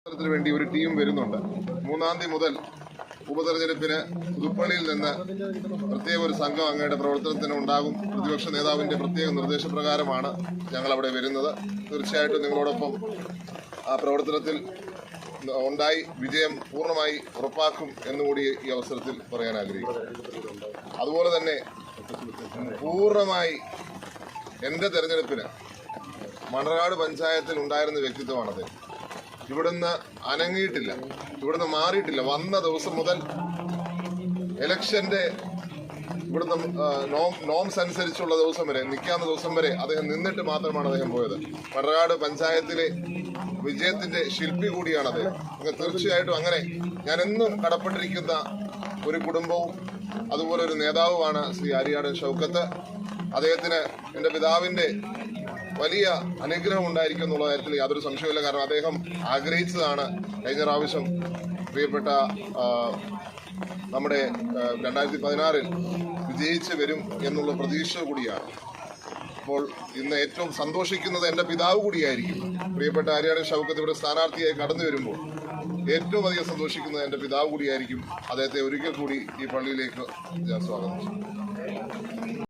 വേണ്ടി ഒരു ടീം വരുന്നുണ്ട്. 3-ാം തീയതി മുതൽ ഉപതെരഞ്ഞെടുപ്പിന് പുതുപ്പള്ളിയിൽ നിന്ന് പ്രത്യേക ഒരു സംഘം അങ്ങയുടെ പ്രവർത്തനത്തിന് ഉണ്ടാകും. പ്രതിപക്ഷ നേതാവിന്റെ പ്രത്യേക നിർദ്ദേശപ്രകാരമാണ് ഞങ്ങൾ അവിടെ വരുന്നത്. തീർച്ചയായിട്ടും നിങ്ങളോടൊപ്പം ആ പ്രവർത്തനത്തിൽ ഉണ്ടായി വിജയം പൂർണ്ണമായി ഉറപ്പാക്കും എന്നുകൂടി ഈ അവസരത്തിൽ പറയാൻ ആഗ്രഹിക്കുന്നു. അതുപോലെ തന്നെ പൂർണ്ണമായി എന്റെ തെരഞ്ഞെടുപ്പിന് മണർകാട് പഞ്ചായത്തിൽ ഉണ്ടായിരുന്ന വ്യക്തിത്വമാണത്. ഇവിടുന്ന് അനങ്ങിയിട്ടില്ല, ഇവിടുന്ന് മാറിയിട്ടില്ല. വന്ന ദിവസം മുതൽ ഇലക്ഷന്റെ ഇവിടുന്ന് നോംസ് അനുസരിച്ചുള്ള ദിവസം വരെ, നിൽക്കാവുന്ന ദിവസം വരെ അദ്ദേഹം നിന്നിട്ട് മാത്രമാണ് അദ്ദേഹം പോയത്. മണർകാട് പഞ്ചായത്തിലെ വിജയത്തിന്റെ ശില്പി കൂടിയാണ് അദ്ദേഹം. തീർച്ചയായിട്ടും അങ്ങനെ ഞാൻ എന്നും കടപ്പെട്ടിരിക്കുന്ന ഒരു കുടുംബവും അതുപോലെ ഒരു നേതാവുമാണ് ശ്രീ ആര്യാട് ഷൗക്കത്ത്. അദ്ദേഹത്തിന് എൻ്റെ പിതാവിന്റെ വലിയ അനുഗ്രഹം ഉണ്ടായിരിക്കും എന്നുള്ള കാര്യത്തിൽ യാതൊരു സംശയമില്ല. കാരണം അദ്ദേഹം ആഗ്രഹിച്ചതാണ് കഴിഞ്ഞ പ്രാവശ്യം പ്രിയപ്പെട്ട നമ്മുടെ 2016 വിജയിച്ച് വരും എന്നുള്ള പ്രതീക്ഷ കൂടിയാണ്. അപ്പോൾ ഇന്ന് ഏറ്റവും സന്തോഷിക്കുന്നത് എൻ്റെ പിതാവ് കൂടിയായിരിക്കും. പ്രിയപ്പെട്ട ആര്യാട് ഷൗക്കത്ത് ഇവിടെ സ്ഥാനാർത്ഥിയായി കടന്നു വരുമ്പോൾ ഏറ്റവും അധികം സന്തോഷിക്കുന്നത് എൻ്റെ പിതാവ് കൂടിയായിരിക്കും. അദ്ദേഹത്തെ ഒരിക്കൽ കൂടി ഈ പള്ളിയിലേക്ക് ഞാൻ സ്വാഗതം ചെയ്യും.